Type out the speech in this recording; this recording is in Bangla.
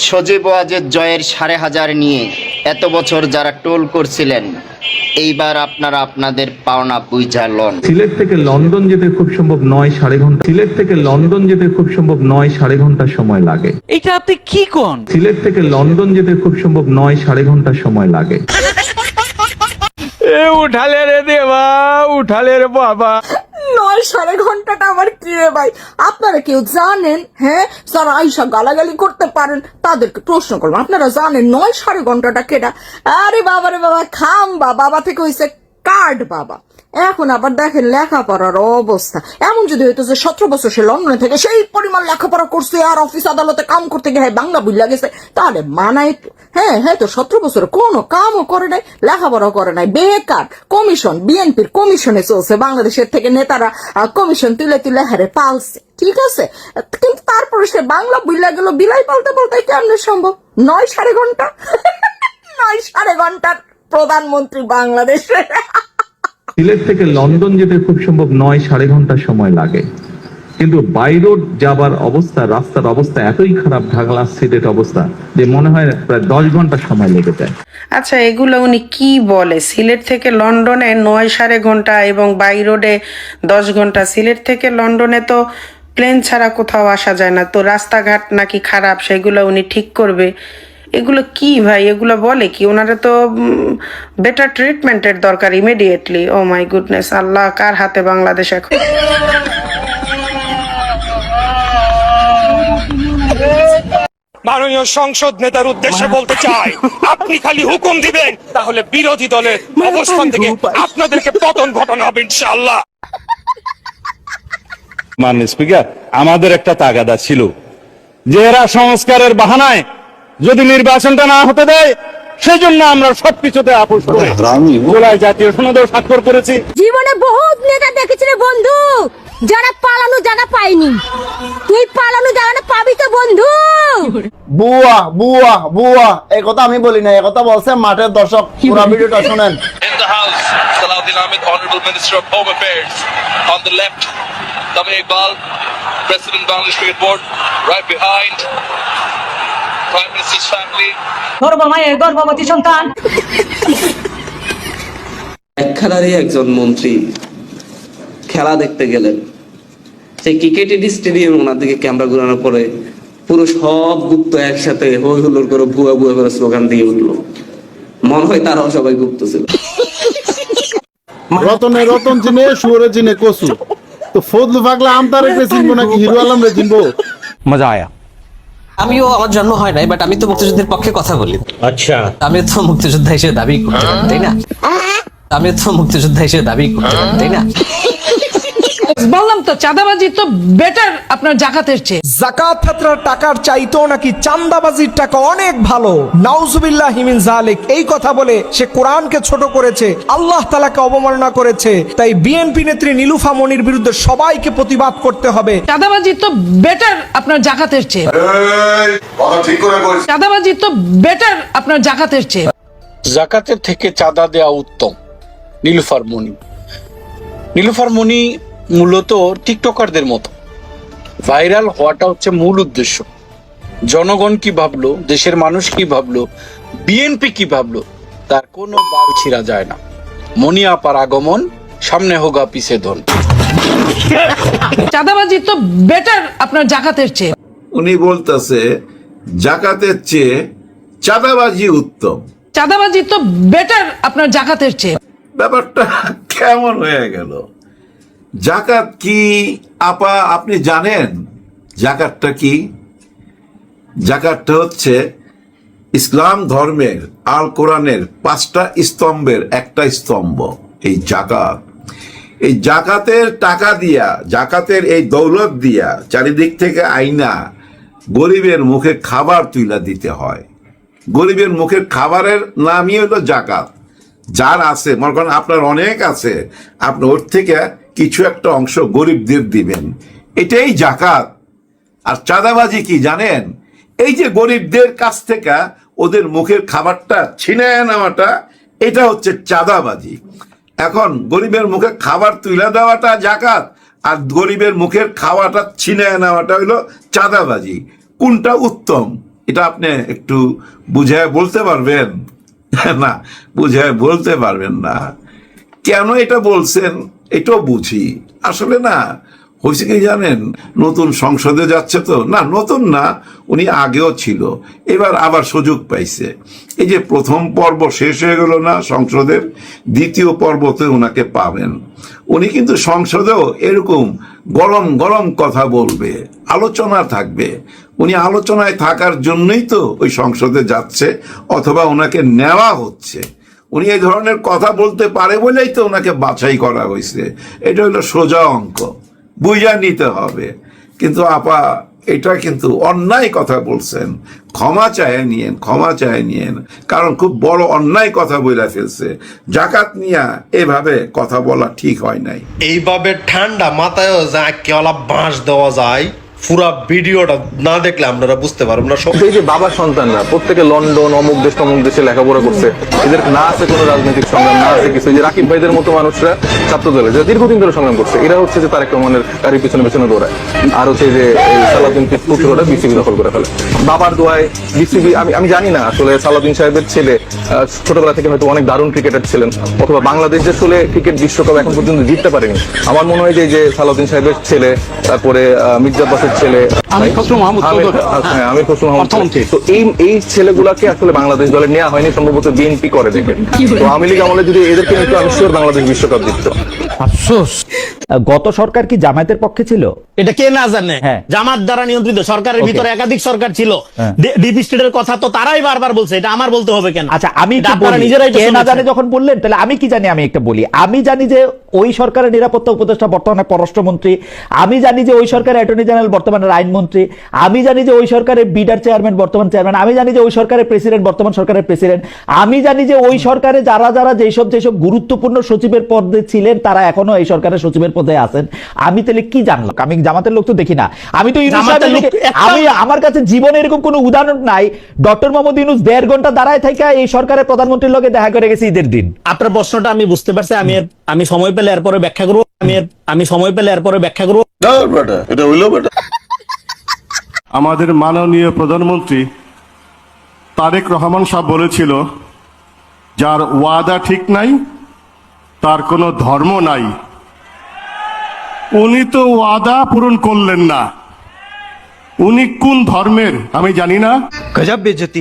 সজীব ওয়াজেদ জয়ের 5,500 নিয়ে এত বছর যারা টোল করছিলেন, এইবার আপনারা আপনাদের পাওনা বুঝা লন। সিলেট থেকে লন্ডন যেতে খুব সম্ভব 9-9.5 ঘন্টা। সিলেট থেকে লন্ডন যেতে খুব সম্ভব 9-9.5 ঘন্টা সময় লাগে। এটা আপনি কি কোন? সিলেট থেকে লন্ডন যেতে খুব সম্ভব 9-9.5 ঘন্টা সময় লাগে। এ উঠালে রে দেবা, উঠালে রে বাবা। 9-9.5 ঘন্টাটা আমার কি রে ভাই? আপনারা কেউ জানেন? হ্যাঁ, যারা আইসা গালাগালি করতে পারেন তাদেরকে প্রশ্ন করবেন, আপনারা জানেন 9-9.5 ঘন্টাটা কেটা? আরে বাবা রে বাবা, খাম্বা বাবা থেকে হয়েছে কার্ড বাবা। এখন আবার দেখেন লেখাপড়ার অবস্থা এমন যদি হইতো যে 17 বছর সে লন্ডনে থেকে সেই পরিমাণ লেখাপড়া করছে আর অফিস আদালতে কাম করতে গিয়ে বাংলা বুঝলা গেছে, তাহলে মানায়। হ্যাঁ তো 17 বছর কোনো কামও করে নাই, লেখাপড়াও করে নাই, বেকার। কমিশন, বিএনপির কমিশনে চলছে, বাংলাদেশের থেকে নেতারা কমিশন তুলে তুলে হারে পালছে, ঠিক আছে। কিন্তু তারপরে সে বাংলা বুঝলা গেল, বিলাই পালতে পালতে কেমনে সম্ভব? 9-9.5 ঘন্টা 9-9.5 ঘন্টার প্রধানমন্ত্রী বাংলাদেশে। সিলেট থেকে লন্ডন যেতে খুব সম্ভব 9-9.5 ঘন্টা সময় লাগে, কিন্তু বাই রোড যাবার অবস্থা, রাস্তার অবস্থা এতই খারাপ, ঢাকা সিলেট অবস্থা, যে মনে হয় প্রায় 10 ঘন্টা সময় লেগে যায়। আচ্ছা, এগুলো উনি কি বলে? সিলেট থেকে লন্ডনে 9-9.5 ঘন্টা এবং বাই রোডে 10 ঘন্টা। সিলেট থেকে লন্ডনে তো প্লেন ছাড়া কোথাও আসা যায় না, তো রাস্তাঘাট নাকি খারাপ সেগুলো উনি ঠিক করবে। এগুলো কি ভাই, এগুলো বলে কি? ওনারা তো বেটার ট্রিটমেন্টের দরকার ইমিডিয়েটলি। ও মাই গুডনেস, আল্লাহ, কার হাতে বাংলাদেশ এখন? মাননীয় সংসদ নেতার উদ্দেশ্যে বলতে চাই, আপনি খালি হুকুম দিবেন, তাহলে বিরোধী দলের অবস্থান থেকে আপনাদেরকে পতন ঘটানো হবে ইনশাআল্লাহ। মাননীয় স্পিকার, আমাদের একটা তাগাদা ছিল যে এরা সংস্কারের বাহানায় যদি নির্বাচনটা না হতে দেয়, সেজন্য আমরা সবকিছুতে আপোষ করে জুলাই জাতীয় সনদেও স্বাক্ষর করেছি। জীবনে বহুত নেতা দেখেছি রে বন্ধু, যারা পালানো জায়গা পায়নি। তুই পালানো জায়গা পাবি তো বন্ধু। বুয়া বুয়া বুয়া, এই কথা আমি বলি না, এই কথা বলছে মাঠের দর্শক। পুরো ভিডিওটা শুনেন। In the house, Salahuddin Ahmed, Honorable Minister of Home Affairs. On the left, Tamim Iqbal, President Bangladesh Cricket Board. Right behind, Prime Minister's family. গর্ভবতী সন্তান। খেলারই একজন মন্ত্রী খেলা দেখতে গেলেন, সেই ক্রিকেটের স্টেডিয়াম ওনার দিকে ক্যামেরা ঘুরানোর পরে পুরো সব গুপ্ত একসাথে হই হুল্লোড় করে ভুয়া ভুয়া করে স্লোগান দিয়ে উঠলো। মনে হয় তারাও সবাই গুপ্ত ছিল। রতনে রতন চিনে, শুয়োরে চিনে কসু, তো ফজলু পাগলা আমতারে চিনবো নাকি হিরো আলম রে চিনবো? মজা আয়া। আমিও, আমার জন্ম হয় নাই, বাট আমি তো মুক্তিযুদ্ধের পক্ষে কথা বলি। আচ্ছা, আমি তো মুক্তিযোদ্ধা হিসেবে দাবি করতে পারি, তাই না? আমি তো মুক্তিযোদ্ধা হিসেবে দাবি করতে পারি, তাই না? বললাম তো চাঁদাবাজি তো বেটার আপনার জাকাতের চেয়ে। যাকাত ফিতরার টাকার চাইতেও নাকি চাঁদাবাজির টাকা অনেক ভালো। নাউজুবিল্লাহি মিন যালিক, এই কথা বলে সে কোরআনকে ছোট করেছে, আল্লাহ তাআলাকে অবমাননা করেছে। তাই বিএনপি নেত্রী নীলুফা মনির বিরুদ্ধে সবাইকে প্রতিবাদ করতে হবে। চাঁদাবাজি তো বেটার আপনার জাকাতের চেয়ে। চাঁদাবাজি তো বেটার আপনার জাকাতের চেয়ে। জাকাতের থেকে চাঁদা দেওয়া উত্তম। নীলুফার মনি, নীলুফার মনি মূলত টিকটকারদের মতো ভাইরাল হওয়াটা হচ্ছে মূল উদ্দেশ্য। জনগণ কি ভাবলো, দেশের মানুষ কি ভাবলো, বিএনপি কি ভাবলো, তার কোনো বাল ছিঁড়া যায় না। মনি আপার আগমন, সামনে হোগা পিছে ধন। চাঁদাবাজি তো বেটার আপনার জাকাতের চেয়ে। উনি বলতেছে জাকাতের চেয়ে চাঁদাবাজি উত্তম। চাঁদাবাজি তো বেটার আপনার জাকাতের চেয়ে। ব্যাপারটা কেমন হয়ে গেল? জাকাত কি আপা আপনি জানেন? জাকাতটা কি? জাকাতটা হচ্ছে ইসলাম ধর্মের আল কোরআনের 5টা স্তম্ভের একটা স্তম্ভ এই জাকাত। এই জাকাতের টাকা দিয়া, জাকাতের এই দৌলত দিয়া চারিদিক থেকে আইনা গরিবের মুখে খাবার তুইলা দিতে হয়। গরিবের মুখের খাবারের নামই হলো জাকাত। যার আছে, মনে করেন আপনার অনেক আছে, আপনি ওর থেকে কিছু একটা অংশ গরিবদের দিবেন, এটাই জাকাত। আর চাঁদাবাজি কি জানেন? এই যে গরিবদের কাছ থেকে ওদের মুখের খাবারটা ছিনে নেওয়াটা, এটা হচ্ছে চাঁদাবাজি। এখন গরিবের মুখে খাবার তুলে দেওয়াটা জাকাত, আর গরিবের মুখের খাওয়াটা ছিনে নেওয়াটা হইলো চাঁদাবাজি। কোনটা উত্তম? এটা আপনি একটু বুঝায় বলতে পারবেন? না, বুঝায় বলতে পারবেন না। কেন এটা বলছেন এটাও বুঝি। আসলে না, হয়েছে কি জানেন, নতুন সংসদে যাচ্ছে তো, না নতুন না, উনি আগেও ছিল, এবার আবার সুযোগ পাইছে। এই যে প্রথম পর্ব শেষ হয়ে গেল না সংসদের, দ্বিতীয় পর্বতে ওনাকে পাবেন। উনি কিন্তু সংসদেও এরকম গরম গরম কথা বলবে, আলোচনা থাকবে। উনি আলোচনায় থাকার জন্যই তো ওই সংসদে যাচ্ছে, অথবা ওনাকে নেওয়া হচ্ছে। উনি এই ধরনের কথা বলতে পারে বলেই তো ওনাকে বাছাই করা হয়েছে। এটা হলো সোজা অঙ্ক, বুঝা নিতে হবে। কিন্তু আপা, এটা কিন্তু অন্যায় কথা বলছেন, ক্ষমা চায় নিয়েন, ক্ষমা চায় নিয়েন, কারণ খুব বড় অন্যায় কথা বলে ফেলছে। জাকাত নিয়ে এভাবে কথা বলা ঠিক হয় নাই। এইভাবে ঠান্ডা মাথায়ও যায় কেওয়ালা বাঁশ দেওয়া যায়, পুরা ভিডিওটা না দেখলে আপনারা বুঝতে পারবেন না। এই যে বাবা সন্তানরা প্রত্যেকে লন্ডন, অমুক দেশ তমুক দেশে লেখাপড়া করছে, এদের না আছে কোনো রাজনৈতিক সংগ্রাম, না আছে কিছু। যে রাকিব ভাইদের মতো মানুষরা ছাত্র দলে যারা দীর্ঘদিন ধরে সংগ্রাম করছে, এরা হচ্ছে যে তারেক রহমানের গাড়ির পিছনে পিছনে দৌড়ায়। আর হচ্ছে যে সালাউদ্দিন পুত্রটা বিসিবি দখল করে ফেলে বাবার দোয়ায়। বিসিবি আমি জানি না আসলে সালাউদ্দিন সাহেবের ছেলে ছোটবেলা থেকে হয়তো অনেক দারুণ ক্রিকেটার ছিলেন, অথবা বাংলাদেশ যে আসলে ক্রিকেট বিশ্বকাপ এখন পর্যন্ত জিততে পারেনি। আমার মনে হয় যে সালাউদ্দিন সাহেবের ছেলে, তারপরে মির্জা আব্বাসের ছেলে, আমির খসরু মাহমুদ, তো এই ছেলেগুলাকে আসলে বাংলাদেশ দলে নেওয়া হয়নি, সম্ভবত বিএনপি করে দেখে। তো আওয়ামী লীগ আমলে যদি এদেরকে নিতে, আমি শিওর বাংলাদেশ বিশ্বকাপ জিততো। আফসোস। গত সরকার কি জামায়াতের পক্ষে ছিল? এটা কে না জানে? জামাত দ্বারা নিয়ন্ত্রিত সরকারের ভিতরে একাধিক সরকার ছিল। ডিপ স্টেটের কথা তো তারাই বারবার বলছে, এটা আমার বলতে হবে কেন? আচ্ছা, আমি নিজেরাই কে না জানে যখন বললেন, তাহলে আমি কি জানি? আমি একটা বলি, আমি জানি যে ওই সরকারের নিরাপত্তা উপদেষ্টা বর্তমানে পররাষ্ট্রমন্ত্রী, আমি জানি যে ওই সরকারের অ্যাটর্নি জেনারেল বর্তমানে আইনমন্ত্রী, আমি জানি যে ওই সরকারের বিডার চেয়ারম্যান বর্তমান চেয়ারম্যান, আমি জানি যে ওই সরকারের প্রেসিডেন্ট বর্তমান সরকারের প্রেসিডেন্ট, আমি জানি যে ওই সরকারে যারা যারা যেসব গুরুত্বপূর্ণ সচিবের পদে ছিলেন তারা এখনো এই সরকারের সচিবের পদে আছেন। আমি তাহলে কি জানলাম? আমি জামাতের লোক তো দেখি না। আমি তো আমি আমার কাছে জীবনে এরকম কোনো উদাহরণ নাই ডক্টর মোহাম্মদ ইউনূস 1.5 ঘন্টা দাঁড়ায় থেকে এই সরকারের প্রধানমন্ত্রীর লগে দেখা করে গেছে ঈদের দিন। আপনার প্রশ্নটা আমি বুঝতে পারছি, আমি সময় পেলে এরপরে ব্যাখ্যা করবো। আমি সময় পেলে এরপরে ব্যাখ্যা করবো। এটা হইলো বেটা। আমাদের মাননীয় প্রধানমন্ত্রী তারেক রহমান সাহেব বলেছিল, যার ওয়াদা ঠিক নাই তার কোনো ধর্ম নাই। উনি তো ওয়াদা পূরণ করলেন না। উনি কোন ধর্মের আমি জানি না। গজব বেইজ্জতি।